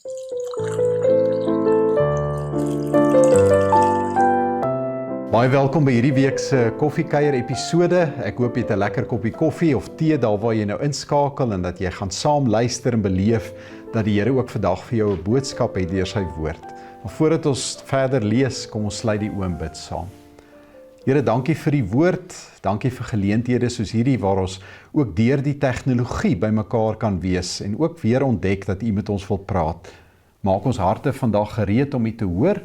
Baie welkom by hierdie week se koffiekuier episode. Ek hoop jy het 'n lekker koppie koffie of tee daar waar jy nou inskakel en dat jy gaan saam luister en beleef dat die Here ook vandag vir jou 'n boodskap het deur sy woord. Maar voordat ons verder lees, kom ons sluit die oë en bid saam. Here, dankie vir die woord, dankie vir geleenthede soos hierdie waar ons ook deur die tegnologie by mekaar kan wees en ook weer ontdek dat U met ons wil praat. Maak ons harte vandag gereed om U te hoor.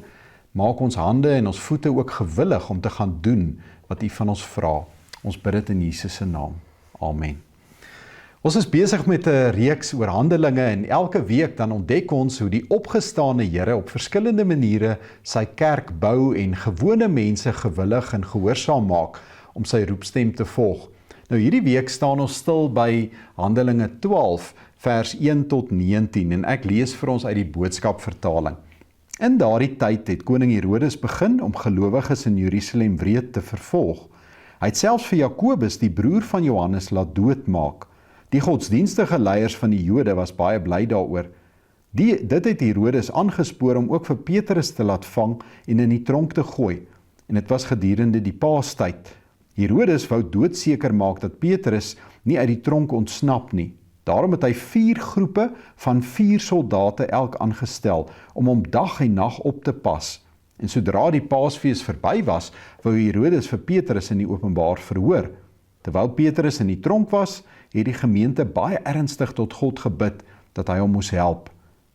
Maak ons hande en ons voete ook gewillig om te gaan doen wat U van ons vra. Ons bid dit in Jesus se naam. Amen. Ons is besig met 'n reeks oor Handelinge en elke week dan ontdek ons hoe die opgestane Here op verskillende maniere sy kerk bou en gewone mense gewillig en gehoorsaam maak om sy roepstem te volg. Nou hierdie week staan ons stil by Handelinge 12 vers 1 tot 19 en ek lees vir ons uit die boodskapvertaling. In daardie tyd het koning Herodes begin om gelowiges in Jerusalem wreed te vervolg. Hy het selfs vir Jakobus, die broer van Johannes, laat doodmaak. Die godsdienstige leiers van die Jode was baie bly daaroor. Dit het Herodes aangespoor om ook vir Petrus te laat vang en in die tronk te gooi. En dit was gedurende die Paastyd. Herodes wou doodseker maak dat Petrus nie uit die tronk ontsnap nie. Daarom het hy 4 groepe van 4 soldate elk aangestel om hom dag en nag op te pas. En sodra die Paasfees verby was, wou Herodes vir Petrus in die openbaar verhoor. Terwyl Petrus in die tronk was, het die gemeente baie ernstig tot God gebid dat hy hom moes help.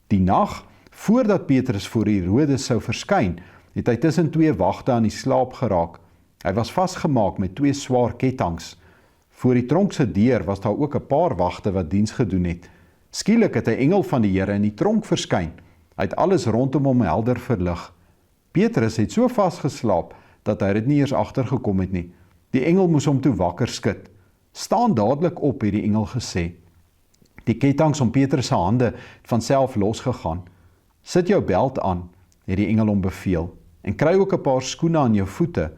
Die nag, voordat Petrus voor Herodes sou verskyn, het hy tussen 2 wagte aan die slaap geraak. Hy was vasgemaak met 2 swaar ketTINGs. Voor die tronk se deur was daar ook 'n paar wagte wat diens gedoen het. Skielik het 'n engel van die Here in die tronk verskyn. Hy het alles rondom hom helder verlig. Petrus het so vasgeslaap dat hy dit nie eers agtergekom het nie. Die engel moes hom toe wakker skud. Staan dadelik op, het die engel gesê. Die ketTINGs om Petrus se hande het van self losgegaan. Sit jou beld aan, het die engel hom beveel, en kry ook 'n paar skoene aan jou voete.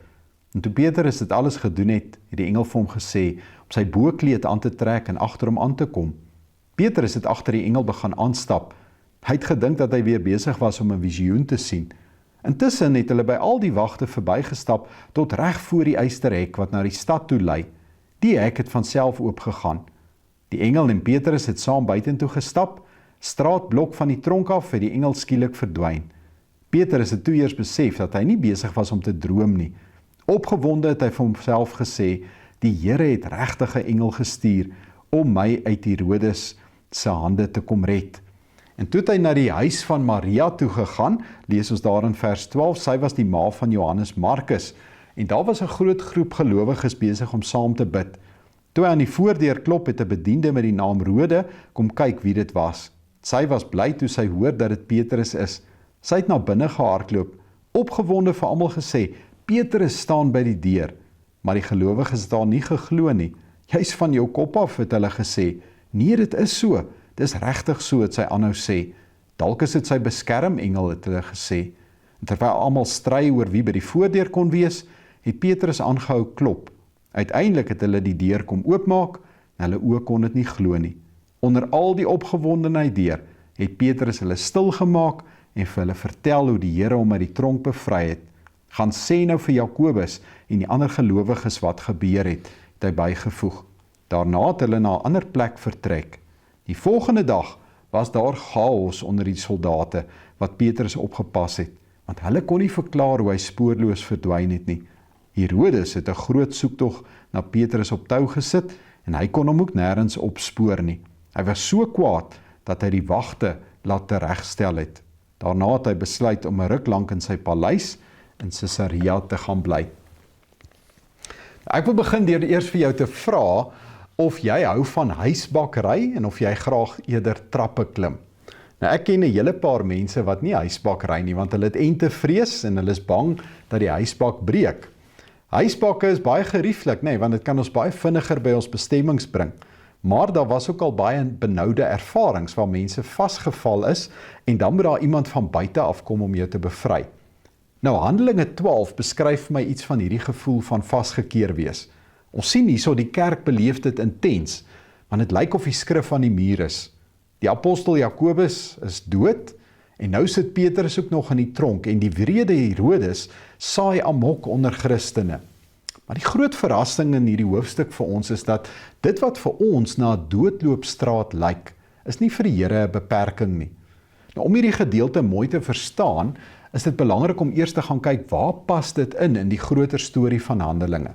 En toe Petrus dit alles gedoen het die engel vir hom gesê om sy boekleed aan te trek en agter hom aan te kom. Petrus het agter die engel begin aanstap. Hy het gedink dat hy weer besig was om 'n visioen te sien. Intussen het hulle by al die wagte verbygestap tot reg voor die ysterhek wat na die stad toe lei. Die hek het van self oopgegaan. Die engel en Petrus het saam buitentoe gestap. Straatblok van die tronk af het die engel skielik verdwyn. Petrus het toe eers besef dat hy nie besig was om te droom nie. Opgewonde het hy vir homself gesê, die Here het regtig 'n engel gestuur om my uit Herodes se hande te kom red. En toe het hy na die huis van Maria toe gegaan, lees ons daar in vers 12, sy was die ma van Johannes Markus, en daar was 'n groot groep gelowiges besig om saam te bid. Toe hy aan die voordeur klop, het 'n bediende met die naam Rode kom kyk wie dit was. Sy was bly toe sy hoor dat dit Petrus is. Sy het na binne gehardloop, opgewonde vir almal gesê, Petrus staan by die deur, maar die gelowiges het daar nie geglo nie. Jy's van jou kop af, het hulle gesê. Nee, dit is so, dis regtig so, het sy aanhou sê. Dalk is dit sy beskermengel, het hulle gesê. En terwyl almal stry oor wie by die voordeur kon wees, het Petrus aangehou klop. Uiteindelik het hulle die deur kom oopmaak, en hulle oë kon dit nie glo nie. Onder al die opgewondenheid deur, het Petrus hulle stil gemaak en vir hulle vertel hoe die Here hom uit die tronk bevry het. Gaan sê nou vir Jakobus en die ander gelowiges wat gebeur het hy bygevoeg. Daarna het hulle na 'n ander plek vertrek. Die volgende dag was daar chaos onder die soldate wat Petrus opgepas het, want hulle kon nie verklaar hoe hy spoorloos verdwyn het nie. Herodes het 'n groot soektog na Petrus op tou gesit en hy kon hom ook nêrens opspoor nie. Hy was so kwaad dat hy die wagte laat teregstel het. Daarna het hy besluit om 'n ruk lank in sy paleis in Caesarea te gaan bly. Ek wil begin deur eers vir jou te vra of jy hou van huisbakry en of jy graag eerder trappe klim. Nou ek ken 'n hele paar mense wat nie huisbak ry nie, want hulle het ente vrees en hulle is bang dat die huisbak breek. Huisbakke is baie gerieflik, want dit kan ons baie vinniger by ons bestemmings bring. Maar daar was ook al baie benoude ervarings waar mense vasgeval is en dan moet daar iemand van buite afkom om jou te bevry. Nou Handelinge 12 beskryf my iets van hierdie gevoel van vasgekeer wees. Ons sien hierso die kerk beleef dit intens, want dit lyk of die skrif aan die muur is. Die apostel Jakobus is dood, en nou sit Petrus ook nog in die tronk, en die wrede Herodes saai amok onder Christene. Maar die groot verrassing in hierdie hoofstuk vir ons is dat dit wat vir ons na 'n doodloopstraat lyk, is nie vir die Here 'n beperking nie. Nou, om hierdie gedeelte mooi te verstaan, is dit belangrik om eers te gaan kyk, waar pas dit in die groter storie van Handelinge.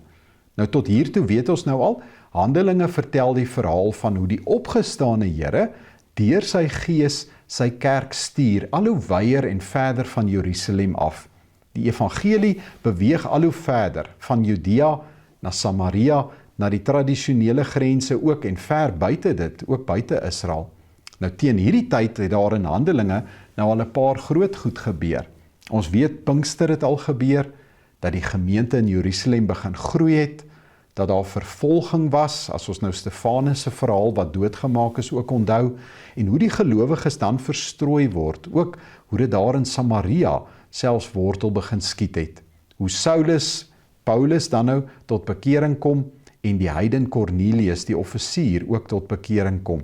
Nou tot hiertoe weet ons nou al, Handelinge vertel die verhaal van hoe die opgestane Here deur sy gees sy kerk stuur, al hoe wyer en verder van Jerusalem af. Die evangelie beweeg al hoe verder, van Judea na Samaria, na die tradisionele grense ook, en ver buite dit, ook buite Israel. Nou teen hierdie tyd het daar in Handelinge nou al 'n paar groot goed gebeur. Ons weet Pinkster het al gebeur, dat die gemeente in Jerusalem begin groei het, dat daar vervolging was, as ons nou Stefanus se verhaal wat doodgemaak is ook onthou, en hoe die gelowiges dan verstrooi word, ook hoe dit daar in Samaria selfs wortel begin skiet het. Hoe Paulus dan nou tot bekering kom, en die heiden Cornelius, die offisier, ook tot bekering kom.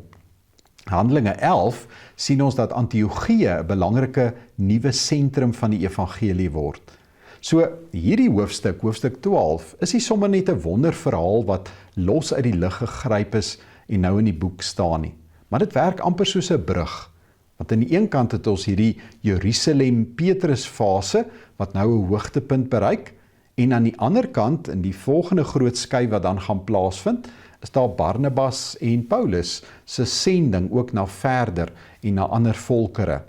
Handelinge 11 sien ons dat Antiochië 'n belangrike nuwe sentrum van die evangelie word. So hierdie hoofstuk 12, is nie sommer net 'n wonderverhaal wat los uit die lug gegryp is en nou in die boek staan nie. Maar dit werk amper soos 'n brug. Want aan die een kant het ons hierdie Jerusalem-Petrus fase wat nou 'n hoogtepunt bereik, en aan die ander kant, in die volgende groot skei wat dan gaan plaasvind, is daar Barnabas en Paulus se sending ook na verder en na ander volkere.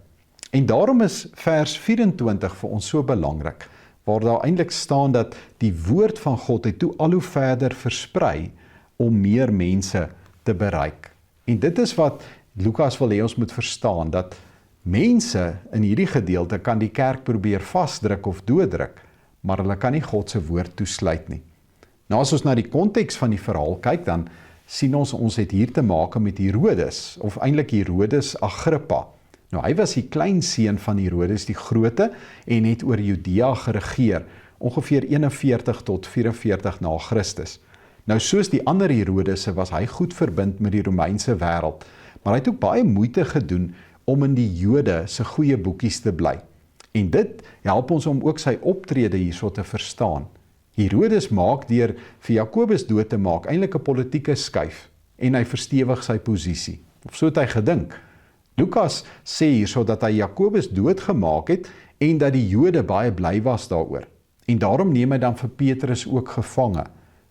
En daarom is vers 24 vir ons so belangrik, waar daar eintlik staan dat die woord van God het toe al hoe verder versprei om meer mense te bereik. En dit is wat Lukas wil hê ons moet verstaan, dat mense in hierdie gedeelte kan die kerk probeer vasdruk of dooddruk, maar hulle kan nie God se woord toesluit nie. Nou as ons na die konteks van die verhaal kyk, dan sien ons het hier te maak met Herodes, of eintlik Herodes Agrippa. Nou hy was die kleinseun van Herodes die Grote en het oor Judea geregeer, ongeveer 41 tot 44 na Christus. Nou soos die ander Herodese was hy goed verbind met die Romeinse wêreld, maar hy het ook baie moeite gedoen om in die Jode se goeie boekies te bly. En dit help ons om ook sy optrede hierso te verstaan. Herodes maak deur vir Jakobus dood te maak eintlik 'n politieke skuif, en hy verstewig sy posisie. Of so het hy gedink. Lukas sê hierso dat hy Jakobus doodgemaak het en dat die Jode baie bly was daaroor. En daarom neem hy dan vir Petrus ook gevange,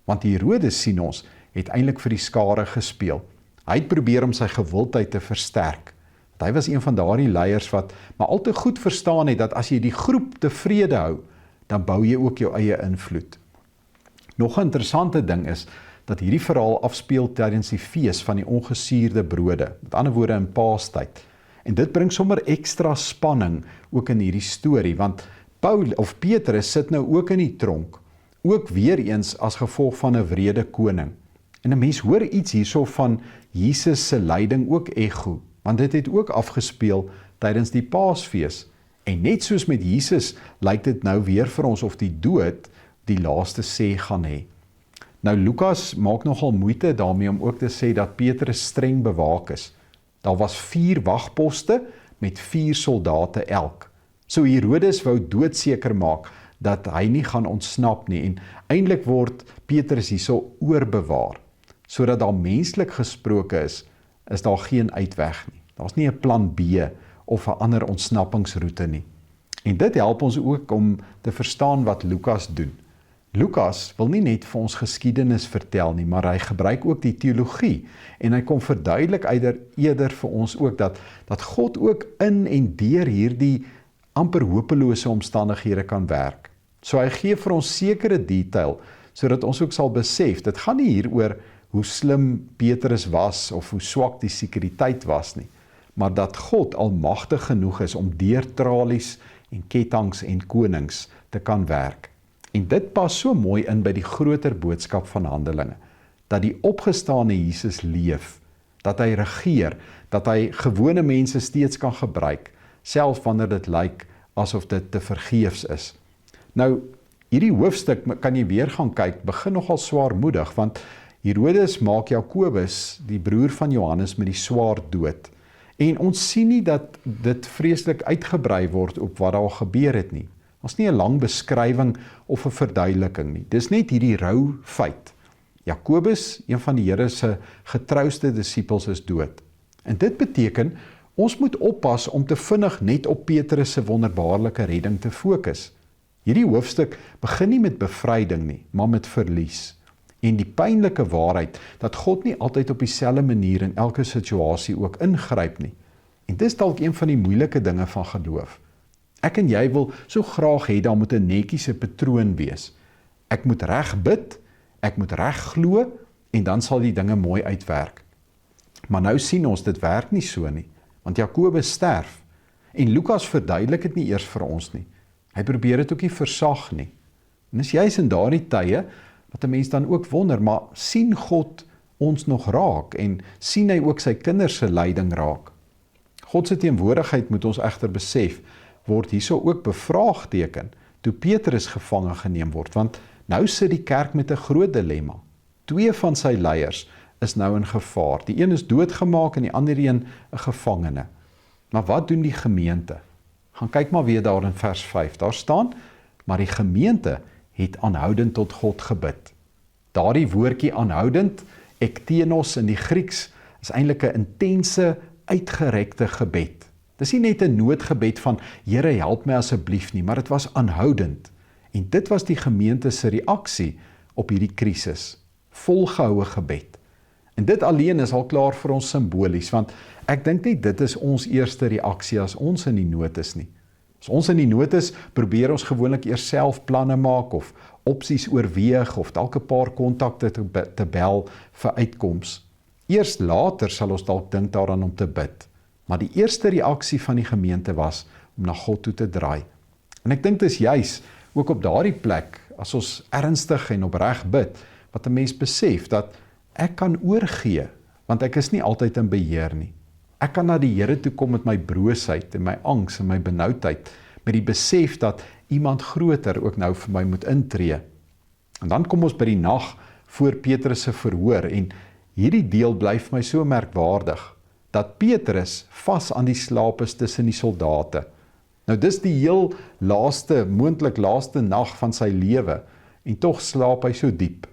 want Herodes, sien ons, het eintlik vir die skare gespeel. Hy het probeer om sy gewildheid te versterk. Want hy was een van daardie leiers wat maar al te goed verstaan het dat as jy die groep tevrede hou, dan bou jy ook jou eie invloed. Nog 'n interessante ding is dat hierdie verhaal afspeel tydens die fees van die ongesuurde brode, met ander woorde in Paastyd. En dit bring sommer ekstra spanning ook in hierdie storie, want Petrus sit nou ook in die tronk, ook weer eens as gevolg van 'n wrede koning. En 'n mens hoor iets hierso van Jesus se lyding ook ego, want dit het ook afgespeel tydens die Paasfees. En net soos met Jesus, lyk dit nou weer vir ons of die dood die laaste sê gaan hê. Nou Lukas maak nogal moeite daarmee om ook te sê dat Petrus streng bewaak is. Daar was 4 wagposte met 4 soldate elk. So Herodes wou doodseker maak dat hy nie gaan ontsnap nie, en eintlik word Petrus hierso oorbewaar, sodat daar menslik gesproke is daar geen uitweg nie. Daar's nie 'n plan B of 'n ander ontsnappingsroete nie. En dit help ons ook om te verstaan wat Lukas doen. Lukas wil nie net vir ons geskiedenis vertel nie, maar hy gebruik ook die teologie, en hy kom verduidelik eerder vir ons ook dat God ook in en deur hierdie amper hopelose omstandighede kan werk. So hy gee vir ons sekere detail, sodat ons ook sal besef, dit gaan nie hier oor hoe slim Petrus was, of hoe swak die sekuriteit was nie, maar dat God almagtig genoeg is om deur tralies en ketTINGs en konings te kan werk. En dit pas so mooi in by die groter boodskap van Handelinge, dat die opgestane Jesus leef, dat hy regeer, dat hy gewone mense steeds kan gebruik, selfs wanneer dit lyk asof dit te vergeefs is. Nou, hierdie hoofstuk, kan jy weer gaan kyk, begin nogal swaarmoedig, want Herodes maak Jakobus, die broer van Johannes, met die swaard dood. En ons sien nie dat dit vreeslik uitgebrei word op wat daar gebeur het nie. Ons nie 'n lang beskrywing of 'n verduideliking nie. Dis net hierdie rou feit. Jakobus, een van die Here se getrouste disippels, is dood. En dit beteken, ons moet oppas om te vinnig net op Petrus se wonderbaarlike redding te fokus. Hierdie hoofstuk begin nie met bevryding nie, maar met verlies. En die pynlike waarheid, dat God nie altyd op dieselfde manier in elke situasie ook ingryp nie. En dis dalk een van die moeilike dinge van geloof. Ek en jy wil so graag hê daar moet 'n netjiese patroon wees. Ek moet reg bid, ek moet reg glo, en dan sal die dinge mooi uitwerk. Maar nou sien ons, dit werk nie so nie, want Jakobus sterf, en Lukas verduidelik dit nie eers vir ons nie. Hy probeer dit ook nie versag nie. En is juis in daardie tye, wat 'n mens dan ook wonder, maar sien God ons nog raak, en sien hy ook sy kinders se lyding raak? God se teenwoordigheid, moet ons egter besef, word hierso ook bevraagteken, toe Petrus gevange geneem word, want nou sit die kerk met 'n groot dilemma. 2 van sy leiers is nou in gevaar. Die een is doodgemaak en die ander een 'n gevangene. Maar wat doen die gemeente? Gaan kyk maar weer daar in vers 5. Daar staan, maar die gemeente het aanhoudend tot God gebid. Daardie woordjie aanhoudend, ektenos in die Grieks, is eintlik 'n intense, uitgerekte gebed. Dis nie net 'n noodgebed van, Here help my asseblief nie, maar dit was aanhoudend. En dit was die gemeente se reaksie op hierdie krisis. Volgehoue gebed. En dit alleen is al klaar vir ons simbolies, want ek dink nie dit is ons eerste reaksie as ons in die nood is nie. As ons in die nood is, probeer ons gewoonlik eers self planne maak of opsies oorweeg of dalk 'n paar kontakte te bel vir uitkoms. Eers later sal ons dalk dink daaraan om te bid. Maar die eerste reaksie van die gemeente was om na God toe te draai. En ek dink dis juis ook op daardie plek, as ons ernstig en opreg bid, wat 'n mens besef dat ek kan oorgee, want ek is nie altyd in beheer nie. Ek kan na die Here toe kom met my broosheid en my angs en my benoudheid, met die besef dat iemand groter ook nou vir my moet intree. En dan kom ons by die nag voor Petrus se verhoor, en hierdie deel bly vir my so merkwaardig, dat Petrus vas aan die slaap is tussen die soldate. Nou dis die heel moontlik laaste nag van sy lewe, en tog slaap hy so diep.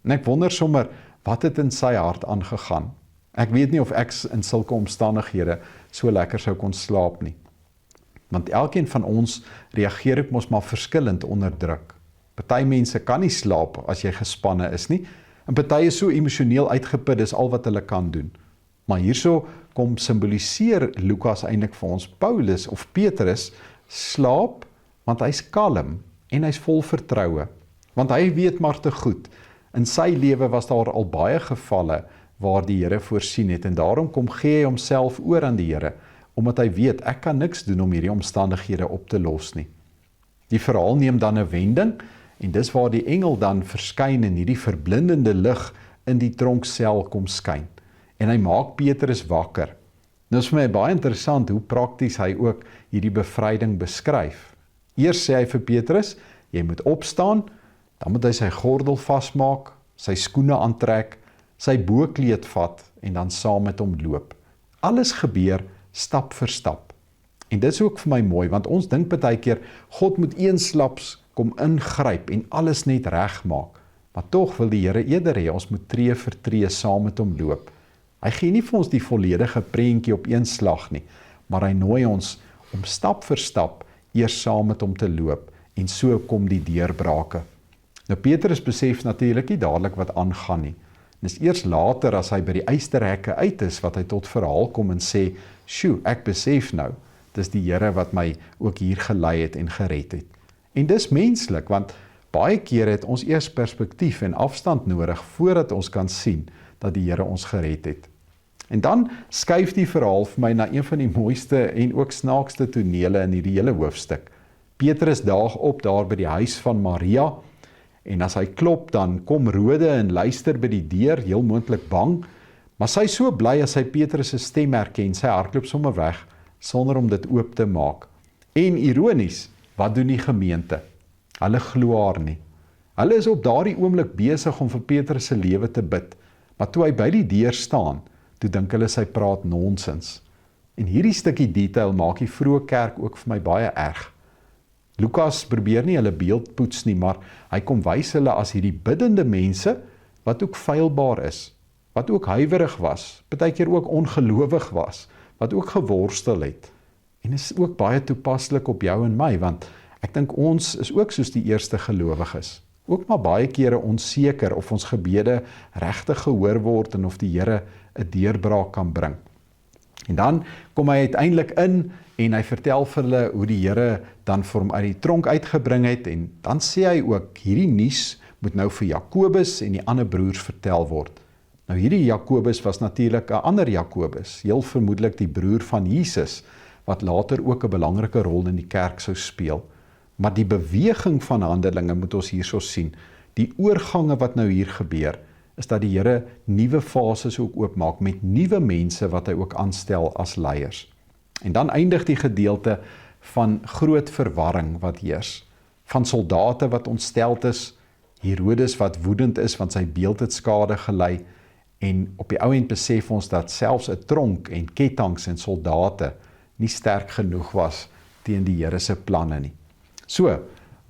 En ek wonder sommer, wat het in sy hart aangegaan? Ek weet nie of ek in sulke omstandighede so lekker sou kon slaap nie. Want elkeen van ons reageer ook mos maar verskillend onder druk. Party mense kan nie slaap as jy gespanne is nie, en party is so emosioneel uitgeput, dis al wat hulle kan doen. Maar hierso kom simboliseer Lukas eintlik vir ons, Paulus of Petrus slaap, want hy's kalm en hy's vol vertroue, want hy weet maar te goed, in sy lewe was daar al baie gevalle waar die Here voorsien het, en daarom kom gee hy homself oor aan die Here, omdat hy weet, ek kan niks doen om hierdie omstandighede op te los nie. Die verhaal neem dan 'n wending, en dis waar die engel dan verskyn en hierdie verblindende lig in die tronksel kom skyn. En hy maak Petrus wakker. Nou is vir my baie interessant hoe prakties hy ook hierdie bevryding beskryf. Eers sê hy vir Petrus, jy moet opstaan, dan moet hy sy gordel vasmaak, sy skoene aantrek, sy boekleed vat en dan saam met hom loop. Alles gebeur stap vir stap. En dit is ook vir my mooi, want ons dink baie keer, God moet eensklaps kom ingryp en alles net reg maak. Maar tog wil die Here eerder hê, ons moet tree vir tree saam met hom loop. Hy gee nie vir ons die volledige prentjie op een slag nie, maar hy nooi ons om stap vir stap eers saam met hom te loop, en so kom die deurbrake. Nou Petrus besef natuurlik nie dadelik wat aangaan nie. En dis eers later as hy by die eysterhekke uit is, wat hy tot verhaal kom en sê, "Sjoe, ek besef nou, dis die Here wat my ook hier gelei het en gered het." En dis menslik, want baie keer het ons eers perspektief en afstand nodig voordat ons kan sien dat die Here ons gered het. En dan skuif die verhaal vir my na een van die mooiste en ook snaakste tonele in hierdie hele hoofstuk. Petrus daag op daar by die huis van Maria, en as hy klop, dan kom Rode en luister by die deur, heel moontlik bang, maar sy is so bly as sy Petrus se stem herken, sy hardloop sommer weg, sonder om dit oop te maak. En ironies, wat doen die gemeente? Hulle glo haar nie. Hulle is op daardie oomblik besig om vir Petrus se lewe te bid, maar toe hy by die deur staan, toe dink hulle sy praat nonsens. En hierdie stukkie detail maak die vroeë kerk ook vir my baie erg. Lukas probeer nie hulle beeld poets nie, maar hy kom wys hulle as hierdie biddende mense, wat ook feilbaar is, wat ook huiwerig was, partykeer ook ongelowig was, wat ook geworstel het. En is ook baie toepaslik op jou en my, want ek dink ons is ook soos die eerste gelowiges. Ook maar baie kere onseker of ons gebede regtig gehoor word en of die Here 'n deurbraak kan bring. En dan kom hy uiteindelik in en hy vertel vir hulle hoe die Here dan vir hom uit die tronk uitgebring het en dan sê hy ook, hierdie nuus moet nou vir Jakobus en die ander broers vertel word. Nou hierdie Jakobus was natuurlik 'n ander Jakobus, heel vermoedelik die broer van Jesus, wat later ook 'n belangrike rol in die kerk sou speel. Maar die beweging van Handelinge moet ons hierso sien. Die oorgange wat nou hier gebeur, is dat die Here nuwe fases ook oopmaak met nuwe mense wat hy ook aanstel as leiers. En dan eindig die gedeelte van groot verwarring wat heers. Van soldate wat ontsteld is, Herodes wat woedend is want sy beeld het skade gelei, en op die ou end besef ons dat selfs 'n tronk en ketTINGs en soldate nie sterk genoeg was teen die Here se planne nie. So,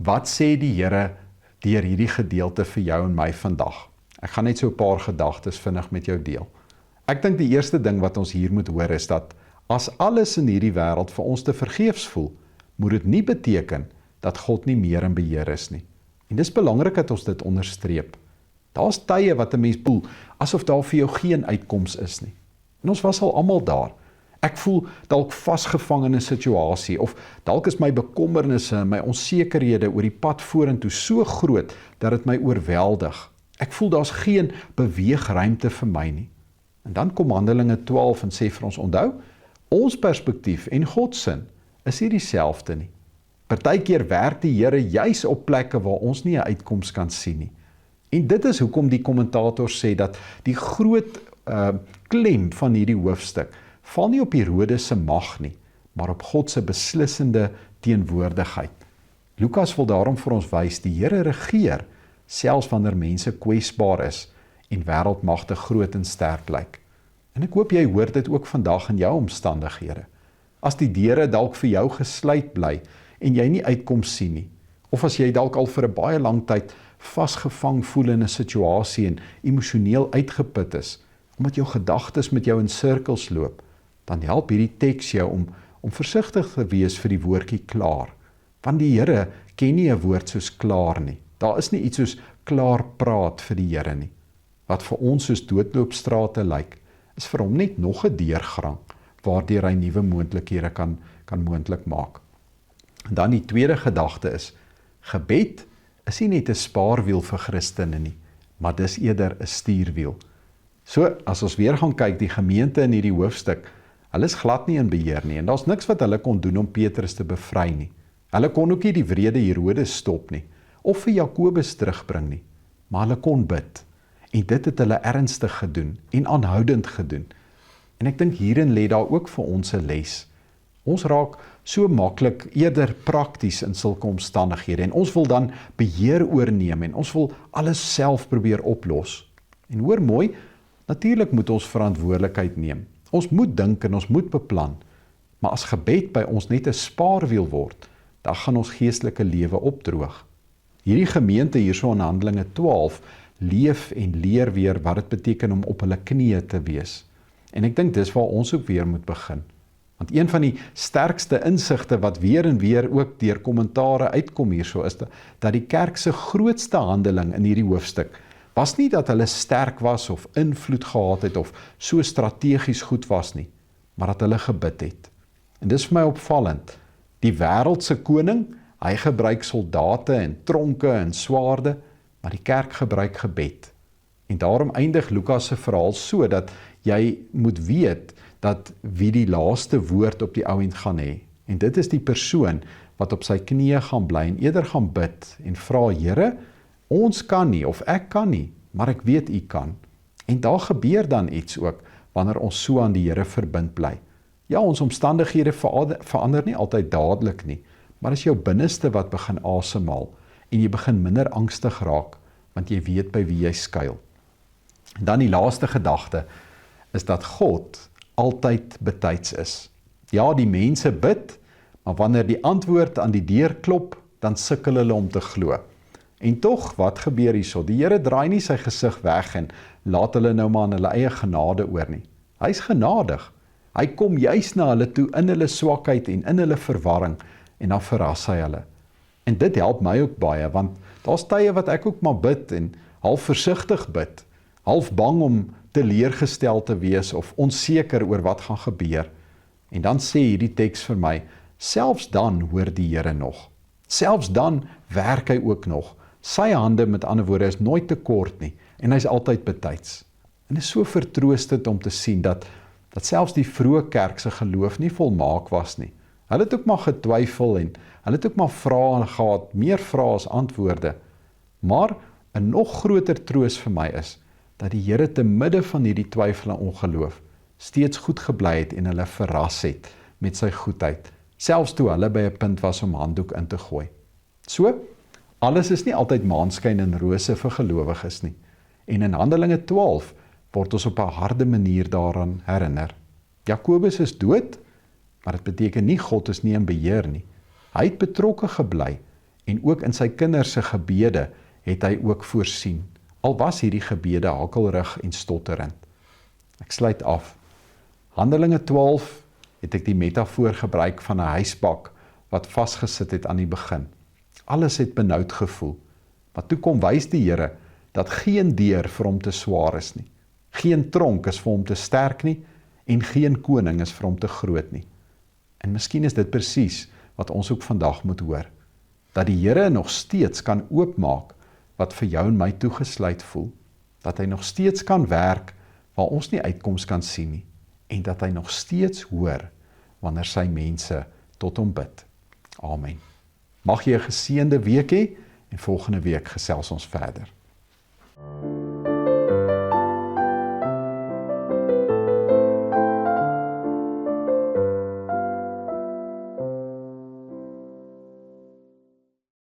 wat sê die Here deur hierdie gedeelte vir jou en my vandag? Ek gaan net so 'n paar gedagtes vinnig met jou deel. Ek dink die eerste ding wat ons hier moet hoor is dat as alles in hierdie wêreld vir ons te vergeefs voel, moet dit nie beteken dat God nie meer in beheer is nie. En dis belangrik dat ons dit onderstreep. Daar's tye wat 'n mens voel asof daar vir jou geen uitkoms is nie. En ons was al almal daar. Ek voel dalk vasgevang in 'n situasie of dalk is my bekommernisse en my onsekerhede oor die pad vorentoe so groot dat dit my oorweldig. Ek voel daar's geen beweegruimte vir my nie. En dan kom Handelinge 12 en sê vir ons, onthou, ons perspektief en God se is nie dieselfde nie. Partykeer werk die Here juis op plekke waar ons nie 'n uitkoms kan sien nie. En dit is hoekom die kommentators sê dat die groot klem van hierdie hoofstuk val nie op Herodes se mag nie, maar op God se beslissende teenwoordigheid. Lukas wil daarom vir ons wys, die Here regeer, selfs wanneer mense kwesbaar is en wêreldmagte groot en sterk lyk. En ek hoop jy hoor dit ook vandag in jou omstandighede. As die deure dalk vir jou gesluit bly en jy nie uitkoms sien nie, of as jy dalk al vir 'n baie lang tyd vasgevang voel in 'n situasie en emosioneel uitgeput is, omdat jou gedagtes met jou in sirkels loop, dan help hierdie teks jou om versigtig te wees vir die woordjie klaar. Want die Here ken nie 'n woord soos klaar nie. Daar is nie iets soos klaar praat vir die Here nie. Wat vir ons soos doodloopstrate lyk, is vir hom net nog 'n deurgang waardeur hy nuwe moontlikhede kan moontlik maak. En dan die tweede gedagte is, gebed is nie net 'n spaarwiel vir Christene nie, maar dis eerder 'n stuurwiel. So, as ons weer gaan kyk, die gemeente in hierdie hoofstuk, hulle is glad nie in beheer nie, en daar's niks wat hulle kon doen om Petrus te bevry nie. Hulle kon ook nie die wrede Herodes stop nie, of vir Jakobus terugbring nie, maar hulle kon bid. En dit het hulle ernstig gedoen, en aanhoudend gedoen. En ek dink hierin lê daar ook vir ons 'n les. Ons raak so maklik eerder prakties in sulke omstandighede, en ons wil dan beheer oorneem, en ons wil alles self probeer oplos. En hoor mooi, natuurlik moet ons verantwoordelikheid neem. Ons moet dink en ons moet beplan, maar as gebed by ons net 'n spaarwiel word, dan gaan ons geestelike lewe opdroog. Hierdie gemeente hierso in Handelinge 12 leef en leer weer wat dit beteken om op hulle knieë te wees. En ek dink dis waar ons ook weer moet begin. Want een van die sterkste insigte wat weer en weer ook deur kommentare uitkom hierso is dat die kerk se grootste handeling in hierdie hoofstuk was nie dat hulle sterk was of invloed gehad het of so strategies goed was nie, maar dat hulle gebid het. En dis vir my opvallend. Die wêreldse koning, hy gebruik soldate en tronke en swaarde, maar die kerk gebruik gebed. En daarom eindig Lukas se verhaal so dat jy moet weet dat wie die laaste woord op die ou end gaan hê. En dit is die persoon wat op sy knieë gaan bly en eerder gaan bid en vra, Here, ons kan nie of ek kan nie, maar ek weet U kan. En daar gebeur dan iets ook wanneer ons so aan die Here verbind bly. Ja, ons omstandighede verander nie altyd dadelik nie, maar is jou binneste wat begin asemhaal en jy begin minder angstig raak, want jy weet by wie jy skuil. En dan die laaste gedagte is dat God altyd betyds is. Ja, die mense bid, maar wanneer die antwoord aan die deur klop, dan sukkel hulle om te glo. En tog, wat gebeur hierso? Die Here draai nie sy gesig weg en laat hulle nou maar aan hulle eie genade oor nie. Hy's genadig. Hy kom juis na hulle toe in hulle swakheid en in hulle verwarring en dan verras hy hulle. En dit help my ook baie, want daar's tye wat ek ook maar bid en half versigtig bid, half bang om teleurgestel te wees of onseker oor wat gaan gebeur. En dan sê hierdie teks vir my, selfs dan hoor die Here nog. Selfs dan werk hy ook nog. Sy hande, met ander woorde, is nooit te kort nie, en hy's altyd betyds. En dit is so vertroostend om te sien dat selfs die vroeë kerk se geloof nie volmaak was nie. Hulle het ook maar getwyfel en hulle het ook maar vrae gehad, meer vrae as antwoorde. Maar 'n nog groter troos vir my is, dat die Here te midde van hierdie twyfel en ongeloof steeds goed gebly het en hulle verras het met sy goedheid, selfs toe hulle by 'n punt was om handdoek in te gooi. So, alles is nie altyd maanskyn en rose vir gelowiges nie. En in Handelinge 12 word ons op 'n harde manier daaraan herinner. Jakobus is dood, maar dit beteken nie God is nie in beheer nie. Hy het betrokke gebly en ook in sy kinders se gebede het hy ook voorsien. Al was hierdie gebede hakkelrig en stotterend. Ek sluit af. Handelinge 12 het ek die metafoor gebruik van 'n huisbak wat vasgesit het aan die begin. Alles het benoud gevoel, maar toe kom wys die Here dat geen deur vir hom te swaar is nie. Geen tronk is vir hom te sterk nie en geen koning is vir hom te groot nie. En miskien is dit presies wat ons ook vandag moet hoor. Dat die Here nog steeds kan oopmaak wat vir jou en my toegesluit voel. Dat hy nog steeds kan werk waar ons nie uitkoms kan sien nie. En dat hy nog steeds hoor wanneer sy mense tot hom bid. Amen. Mag jy 'n geseënde week hê en volgende week gesels ons verder.